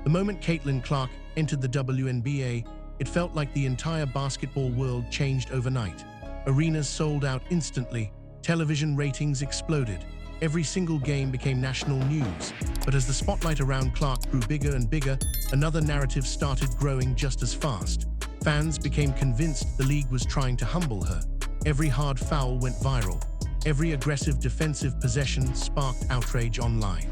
The moment Caitlin Clark entered the WNBA, it felt like the entire basketball world changed overnight. Arenas sold out instantly, television ratings exploded, every single game became national news. But as the spotlight around Clark grew bigger and bigger, another narrative started growing just as fast. Fans became convinced the league was trying to humble her. Every hard foul went viral. Every aggressive defensive possession sparked outrage online.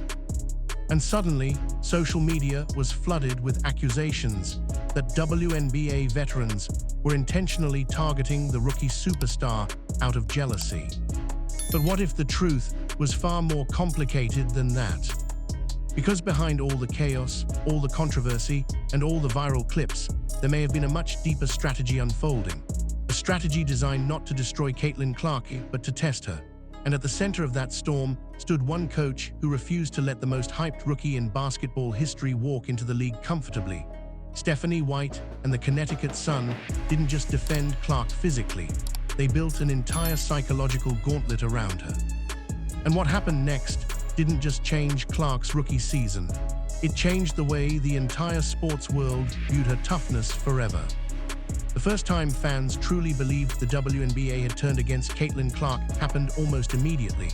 And suddenly, social media was flooded with accusations that WNBA veterans were intentionally targeting the rookie superstar out of jealousy. But what if the truth was far more complicated than that? Because behind all the chaos, all the controversy, and all the viral clips, there may have been a much deeper strategy unfolding. A strategy designed not to destroy Caitlin Clark, but to test her. And at the center of that storm stood one coach who refused to let the most hyped rookie in basketball history walk into the league comfortably. Stephanie White and the Connecticut Sun didn't just defend Clark physically, they built an entire psychological gauntlet around her. And what happened next didn't just change Clark's rookie season, it changed the way the entire sports world viewed her toughness forever. The first time fans truly believed the WNBA had turned against Caitlin Clark happened almost immediately.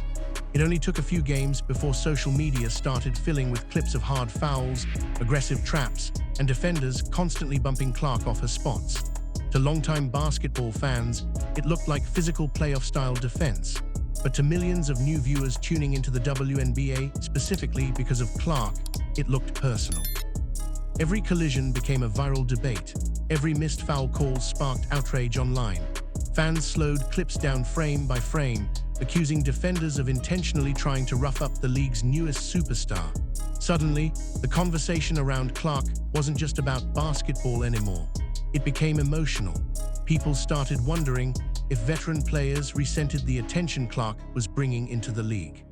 It only took a few games before social media started filling with clips of hard fouls, aggressive traps, and defenders constantly bumping Clark off her spots. To longtime basketball fans, it looked like physical playoff-style defense. But to millions of new viewers tuning into the WNBA, specifically because of Clark, it looked personal. Every collision became a viral debate. Every missed foul call sparked outrage online. Fans slowed clips down frame by frame, accusing defenders of intentionally trying to rough up the league's newest superstar. Suddenly, the conversation around Clark wasn't just about basketball anymore. It became emotional. People started wondering if veteran players resented the attention Clark was bringing into the league.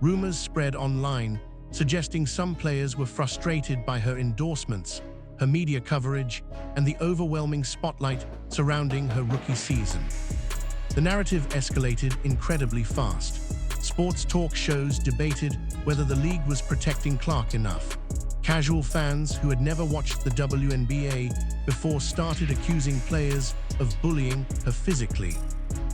Rumors spread online, suggesting some players were frustrated by her endorsements, her media coverage, and the overwhelming spotlight surrounding her rookie season. The narrative escalated incredibly fast. Sports talk shows debated whether the league was protecting Clark enough. Casual fans who had never watched the WNBA before started accusing players of bullying her physically.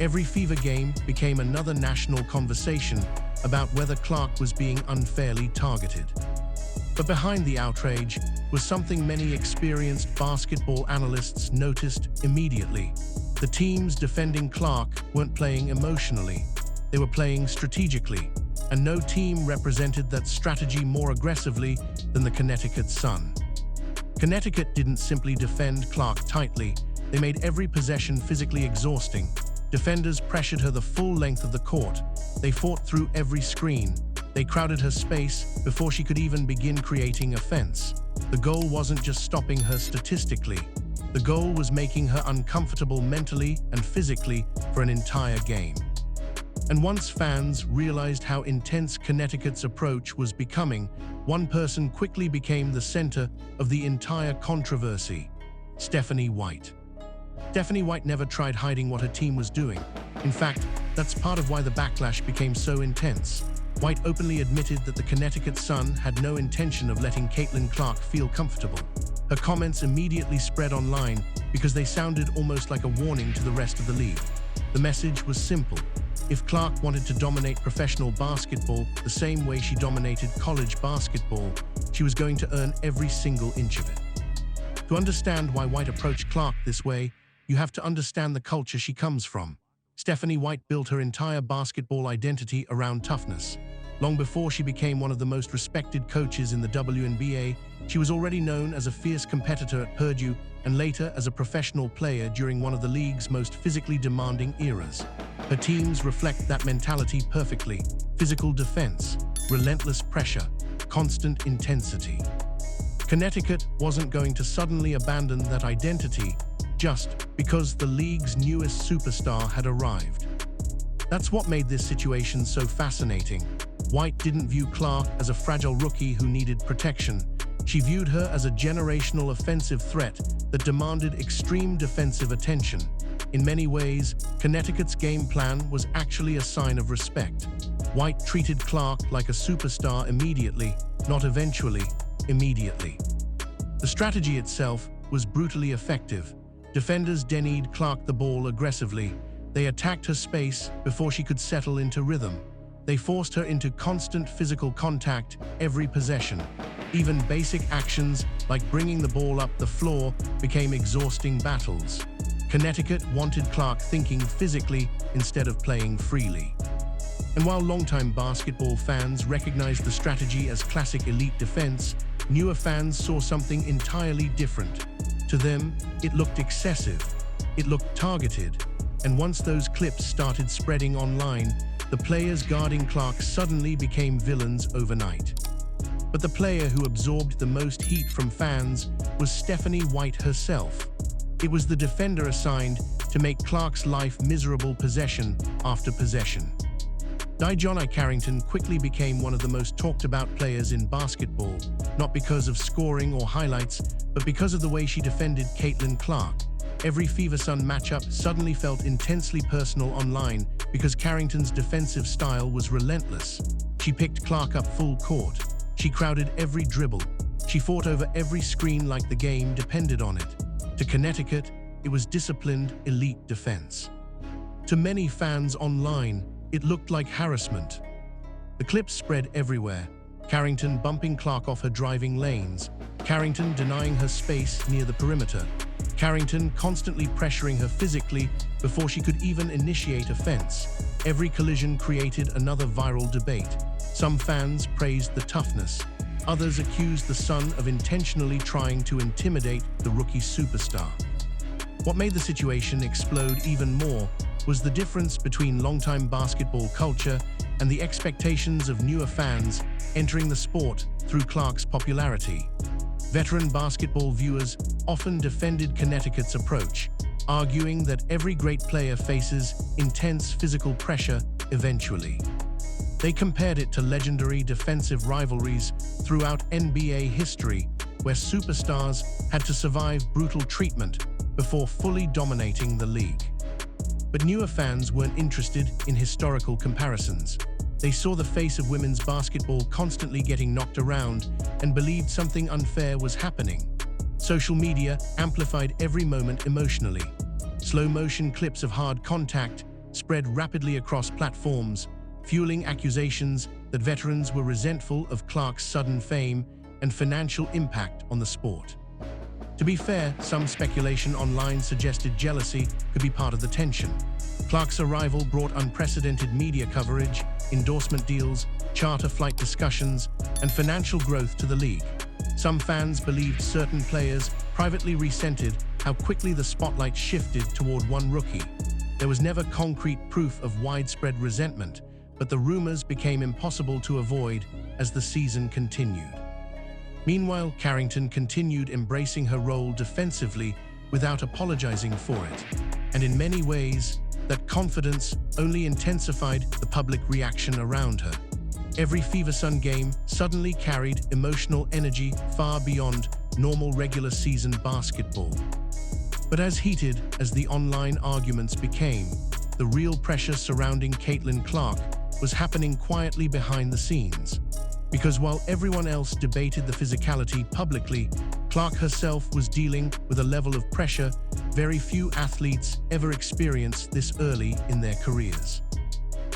Every Fever game became another national conversation about whether Clark was being unfairly targeted. But behind the outrage was something many experienced basketball analysts noticed immediately. The teams defending Clark weren't playing emotionally, they were playing strategically, and no team represented that strategy more aggressively than the Connecticut Sun. Connecticut didn't simply defend Clark tightly, they made every possession physically exhausting. Defenders pressured her the full length of the court. They fought through every screen. They crowded her space before she could even begin creating offense. The goal wasn't just stopping her statistically. The goal was making her uncomfortable mentally and physically for an entire game. And once fans realized how intense Connecticut's approach was becoming, one person quickly became the center of the entire controversy: Stephanie White. Stephanie White never tried hiding what her team was doing. In fact, that's part of why the backlash became so intense. White openly admitted that the Connecticut Sun had no intention of letting Caitlin Clark feel comfortable. Her comments immediately spread online because they sounded almost like a warning to the rest of the league. The message was simple. If Clark wanted to dominate professional basketball the same way she dominated college basketball, she was going to earn every single inch of it. To understand why White approached Clark this way, you have to understand the culture she comes from. Stephanie White built her entire basketball identity around toughness. Long before she became one of the most respected coaches in the WNBA, she was already known as a fierce competitor at Purdue and later as a professional player during one of the league's most physically demanding eras. Her teams reflect that mentality perfectly: physical defense, relentless pressure, constant intensity. Connecticut wasn't going to suddenly abandon that identity just because the league's newest superstar had arrived. That's what made this situation so fascinating. White didn't view Clark as a fragile rookie who needed protection. She viewed her as a generational offensive threat that demanded extreme defensive attention. In many ways, Connecticut's game plan was actually a sign of respect. White treated Clark like a superstar immediately, not eventually, immediately. The strategy itself was brutally effective. Defenders denied Clark the ball aggressively. They attacked her space before she could settle into rhythm. They forced her into constant physical contact every possession. Even basic actions like bringing the ball up the floor became exhausting battles. Connecticut wanted Clark thinking physically instead of playing freely. And while longtime basketball fans recognized the strategy as classic elite defense, newer fans saw something entirely different. To them, it looked excessive. It looked targeted. And once those clips started spreading online, the players guarding Clark suddenly became villains overnight. But the player who absorbed the most heat from fans was Stephanie White herself. It was the defender assigned to make Clark's life miserable possession after possession. DiJonai Carrington quickly became one of the most talked about players in basketball, not because of scoring or highlights, but because of the way she defended Caitlin Clark. Every Fever-Sun matchup suddenly felt intensely personal online because Carrington's defensive style was relentless. She picked Clark up full court. She crowded every dribble. She fought over every screen like the game depended on it. To Connecticut, it was disciplined, elite defense. To many fans online, it looked like harassment. The clips spread everywhere. Carrington bumping Clark off her driving lanes. Carrington denying her space near the perimeter. Carrington constantly pressuring her physically before she could even initiate offense. Every collision created another viral debate. Some fans praised the toughness. Others accused the Sun of intentionally trying to intimidate the rookie superstar. What made the situation explode even more was the difference between longtime basketball culture and the expectations of newer fans entering the sport through Clark's popularity. Veteran basketball viewers often defended Connecticut's approach, arguing that every great player faces intense physical pressure eventually. They compared it to legendary defensive rivalries throughout NBA history, where superstars had to survive brutal treatment before fully dominating the league. But newer fans weren't interested in historical comparisons. They saw the face of women's basketball constantly getting knocked around and believed something unfair was happening. Social media amplified every moment emotionally. Slow-motion clips of hard contact spread rapidly across platforms, fueling accusations that veterans were resentful of Clark's sudden fame and financial impact on the sport. To be fair, some speculation online suggested jealousy could be part of the tension. Clark's arrival brought unprecedented media coverage, endorsement deals, charter flight discussions, and financial growth to the league. Some fans believed certain players privately resented how quickly the spotlight shifted toward one rookie. There was never concrete proof of widespread resentment, but the rumors became impossible to avoid as the season continued. Meanwhile, Carrington continued embracing her role defensively without apologizing for it. And in many ways, that confidence only intensified the public reaction around her. Every Fever-Sun game suddenly carried emotional energy far beyond normal regular season basketball. But as heated as the online arguments became, the real pressure surrounding Caitlin Clark was happening quietly behind the scenes. Because while everyone else debated the physicality publicly, Clark herself was dealing with a level of pressure very few athletes ever experienced this early in their careers.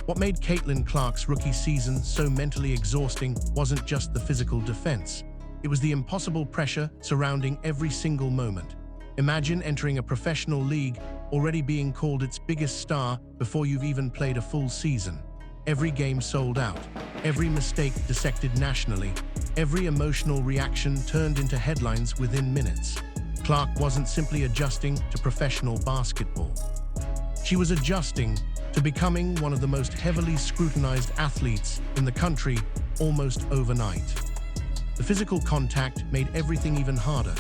What made Caitlin Clark's rookie season so mentally exhausting wasn't just the physical defense. It was the impossible pressure surrounding every single moment. Imagine entering a professional league already being called its biggest star before you've even played a full season. Every game sold out, every mistake dissected nationally, every emotional reaction turned into headlines within minutes. Clark wasn't simply adjusting to professional basketball. She was adjusting to becoming one of the most heavily scrutinized athletes in the country almost overnight. The physical contact made everything even harder.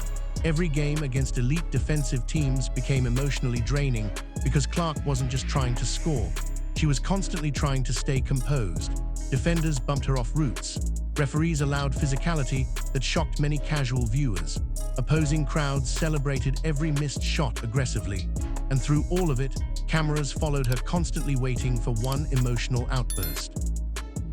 Every game against elite defensive teams became emotionally draining because Clark wasn't just trying to score. She was constantly trying to stay composed. Defenders bumped her off routes. Referees allowed physicality that shocked many casual viewers. Opposing crowds celebrated every missed shot aggressively. And through all of it, cameras followed her constantly waiting for one emotional outburst.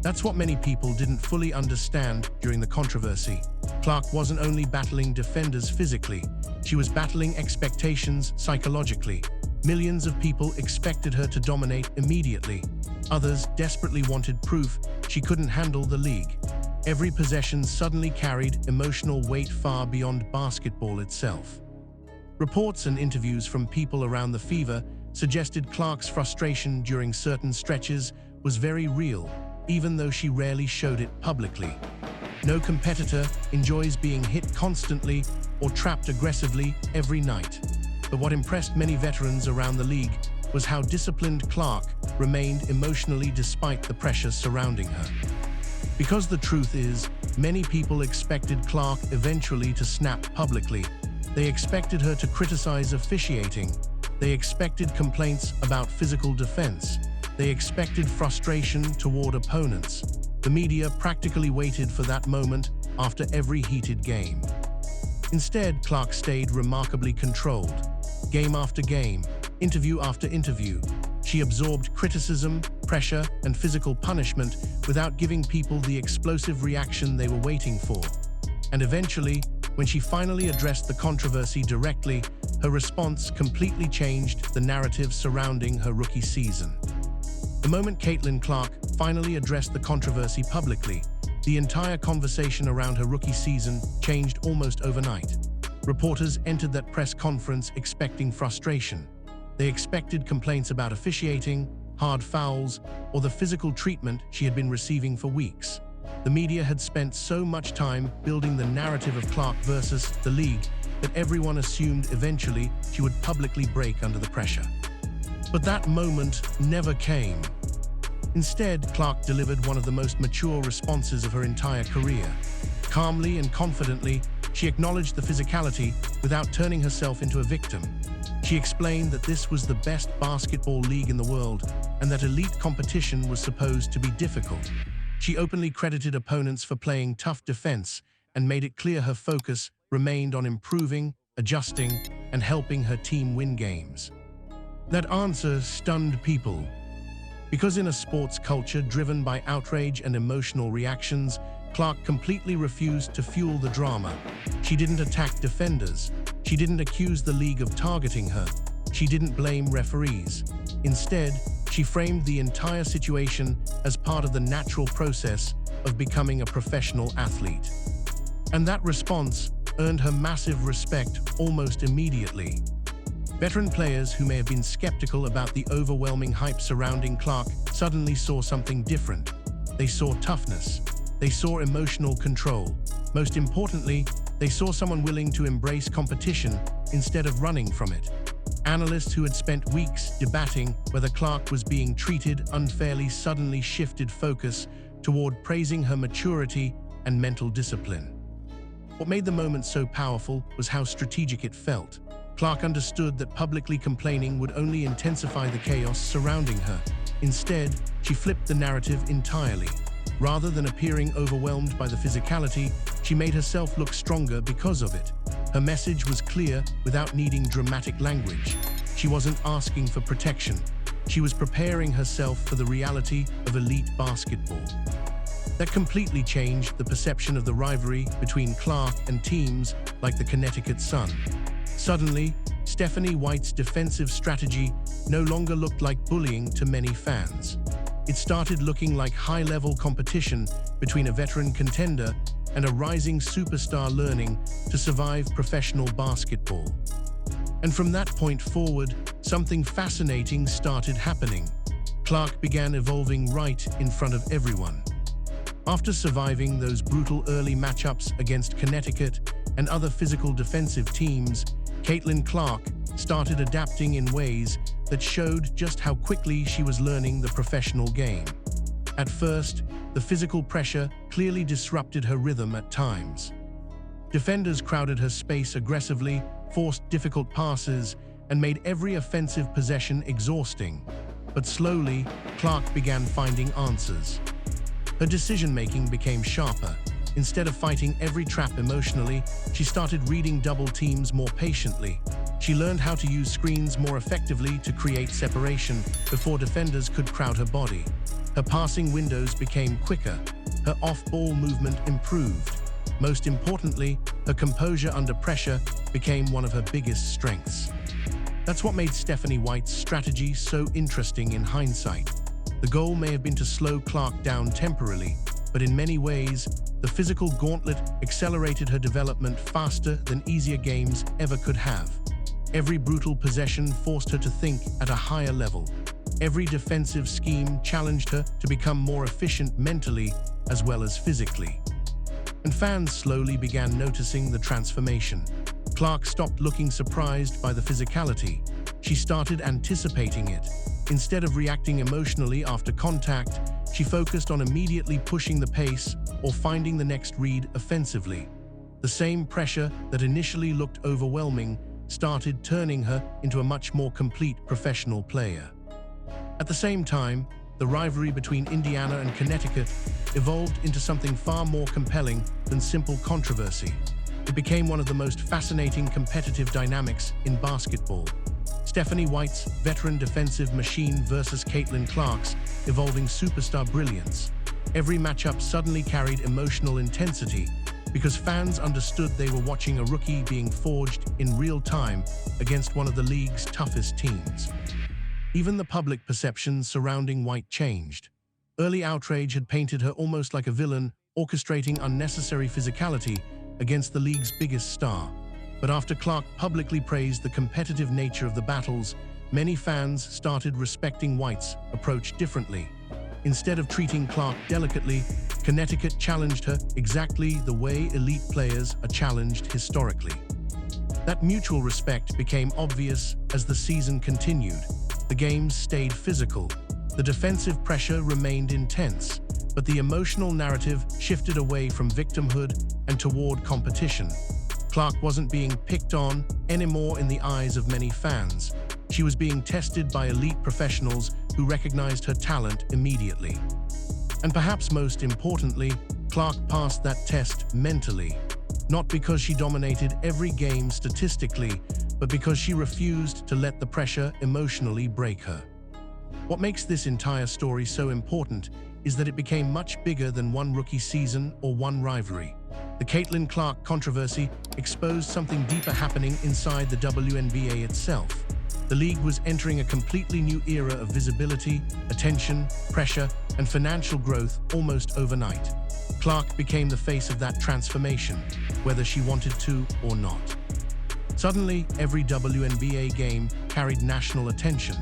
That's what many people didn't fully understand during the controversy. Clark wasn't only battling defenders physically, she was battling expectations psychologically. Millions of people expected her to dominate immediately. Others desperately wanted proof she couldn't handle the league. Every possession suddenly carried emotional weight far beyond basketball itself. Reports and interviews from people around the Fever suggested Clark's frustration during certain stretches was very real, even though she rarely showed it publicly. No competitor enjoys being hit constantly or trapped aggressively every night. But what impressed many veterans around the league was how disciplined Clark remained emotionally despite the pressure surrounding her. Because the truth is, many people expected Clark eventually to snap publicly. They expected her to criticize officiating. They expected complaints about physical defense. They expected frustration toward opponents. The media practically waited for that moment after every heated game. Instead, Clark stayed remarkably controlled. Game after game, interview after interview, she absorbed criticism, pressure, and physical punishment without giving people the explosive reaction they were waiting for. And eventually, when she finally addressed the controversy directly, her response completely changed the narrative surrounding her rookie season. The moment Caitlin Clark finally addressed the controversy publicly, the entire conversation around her rookie season changed almost overnight. Reporters entered that press conference expecting frustration. They expected complaints about officiating, hard fouls, or the physical treatment she had been receiving for weeks. The media had spent so much time building the narrative of Clark versus the league that everyone assumed eventually she would publicly break under the pressure. But that moment never came. Instead, Clark delivered one of the most mature responses of her entire career. Calmly and confidently, she acknowledged the physicality without turning herself into a victim. She explained that this was the best basketball league in the world and that elite competition was supposed to be difficult. She openly credited opponents for playing tough defense and made it clear her focus remained on improving, adjusting, and helping her team win games. That answer stunned people. Because in a sports culture driven by outrage and emotional reactions, Clark completely refused to fuel the drama. She didn't attack defenders. She didn't accuse the league of targeting her. She didn't blame referees. Instead, she framed the entire situation as part of the natural process of becoming a professional athlete. And that response earned her massive respect almost immediately. Veteran players who may have been skeptical about the overwhelming hype surrounding Clark suddenly saw something different. They saw toughness. They saw emotional control. Most importantly, they saw someone willing to embrace competition instead of running from it. Analysts who had spent weeks debating whether Clark was being treated unfairly suddenly shifted focus toward praising her maturity and mental discipline. What made the moment so powerful was how strategic it felt. Clark understood that publicly complaining would only intensify the chaos surrounding her. Instead, she flipped the narrative entirely. Rather than appearing overwhelmed by the physicality, she made herself look stronger because of it. Her message was clear without needing dramatic language. She wasn't asking for protection. She was preparing herself for the reality of elite basketball. That completely changed the perception of the rivalry between Clark and teams like the Connecticut Sun. Suddenly, Stephanie White's defensive strategy no longer looked like bullying to many fans. It started looking like high-level competition between a veteran contender and a rising superstar learning to survive professional basketball. And from that point forward, something fascinating started happening. Clark began evolving right in front of everyone. After surviving those brutal early matchups against Connecticut and other physical defensive teams, Caitlin Clark started adapting in ways that showed just how quickly she was learning the professional game. At first, the physical pressure clearly disrupted her rhythm at times. Defenders crowded her space aggressively, forced difficult passes, and made every offensive possession exhausting. But slowly, Clark began finding answers. Her decision-making became sharper. Instead of fighting every trap emotionally, she started reading double teams more patiently. She learned how to use screens more effectively to create separation before defenders could crowd her body. Her passing windows became quicker. Her off-ball movement improved. Most importantly, her composure under pressure became one of her biggest strengths. That's what made Stephanie White's strategy so interesting in hindsight. The goal may have been to slow Clark down temporarily, but in many ways, the physical gauntlet accelerated her development faster than easier games ever could have. Every brutal possession forced her to think at a higher level. Every defensive scheme challenged her to become more efficient mentally as well as physically. And fans slowly began noticing the transformation. Clark stopped looking surprised by the physicality. She started anticipating it. Instead of reacting emotionally after contact, she focused on immediately pushing the pace or finding the next read offensively. The same pressure that initially looked overwhelming started turning her into a much more complete professional player. At the same time, the rivalry between Indiana and Connecticut evolved into something far more compelling than simple controversy. It became one of the most fascinating competitive dynamics in basketball. Stephanie White's veteran defensive machine versus Caitlin Clark's evolving superstar brilliance. Every matchup suddenly carried emotional intensity because fans understood they were watching a rookie being forged in real time against one of the league's toughest teams. Even the public perception surrounding White changed. Early outrage had painted her almost like a villain, orchestrating unnecessary physicality against the league's biggest star. But after Clark publicly praised the competitive nature of the battles, many fans started respecting White's approach differently. Instead of treating Clark delicately, Connecticut challenged her exactly the way elite players are challenged historically. That mutual respect became obvious as the season continued. The games stayed physical. The defensive pressure remained intense, but the emotional narrative shifted away from victimhood and toward competition. Clark wasn't being picked on anymore in the eyes of many fans. She was being tested by elite professionals who recognized her talent immediately. And perhaps most importantly, Clark passed that test mentally. Not because she dominated every game statistically, but because she refused to let the pressure emotionally break her. What makes this entire story so important is that it became much bigger than one rookie season or one rivalry. The Caitlin Clark controversy exposed something deeper happening inside the WNBA itself. The league was entering a completely new era of visibility, attention, pressure, and financial growth almost overnight. Clark became the face of that transformation, whether she wanted to or not. Suddenly, every WNBA game carried national attention.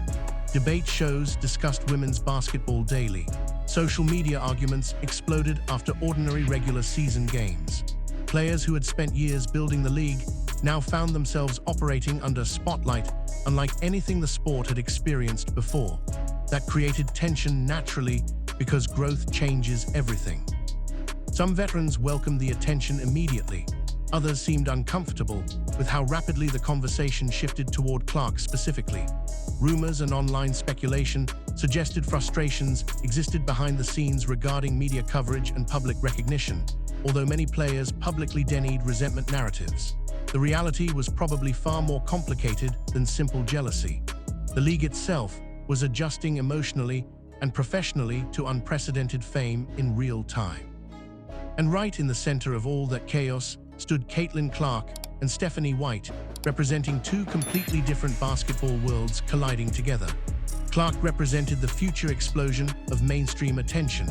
Debate shows discussed women's basketball daily. Social media arguments exploded after ordinary regular season games. Players who had spent years building the league now found themselves operating under spotlight unlike anything the sport had experienced before. That created tension naturally because growth changes everything. Some veterans welcomed the attention immediately. Others seemed uncomfortable with how rapidly the conversation shifted toward Clark specifically. Rumors and online speculation suggested frustrations existed behind the scenes regarding media coverage and public recognition, although many players publicly denied resentment narratives. The reality was probably far more complicated than simple jealousy. The league itself was adjusting emotionally and professionally to unprecedented fame in real time. And right in the center of all that chaos stood Caitlin Clark and Stephanie White, representing two completely different basketball worlds colliding together. Clark represented the future explosion of mainstream attention.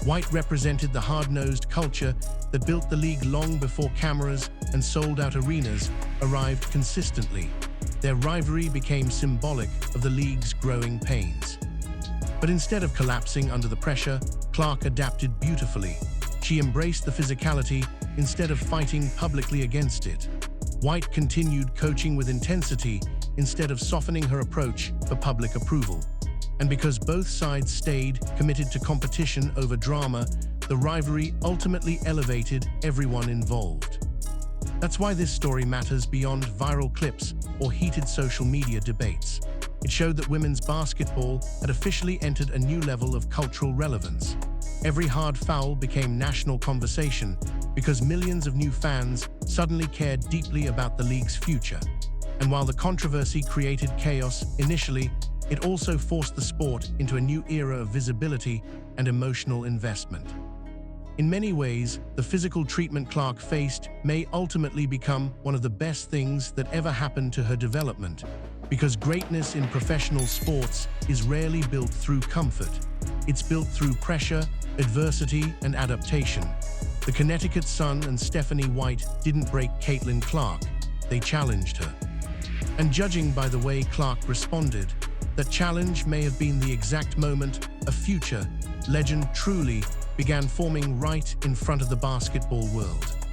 White represented the hard-nosed culture that built the league long before cameras and sold-out arenas arrived consistently. Their rivalry became symbolic of the league's growing pains. But instead of collapsing under the pressure, Clark adapted beautifully. She embraced the physicality instead of fighting publicly against it. White continued coaching with intensity instead of softening her approach for public approval. And because both sides stayed committed to competition over drama, the rivalry ultimately elevated everyone involved. That's why this story matters beyond viral clips or heated social media debates. It showed that women's basketball had officially entered a new level of cultural relevance. Every hard foul became national conversation because millions of new fans suddenly cared deeply about the league's future. And while the controversy created chaos initially, it also forced the sport into a new era of visibility and emotional investment. In many ways, the physical treatment Clark faced may ultimately become one of the best things that ever happened to her development, because greatness in professional sports is rarely built through comfort. It's built through pressure, adversity, and adaptation. The Connecticut Sun and Stephanie White didn't break Caitlin Clark, they challenged her. And judging by the way Clark responded, that challenge may have been the exact moment a future legend truly began forming right in front of the basketball world.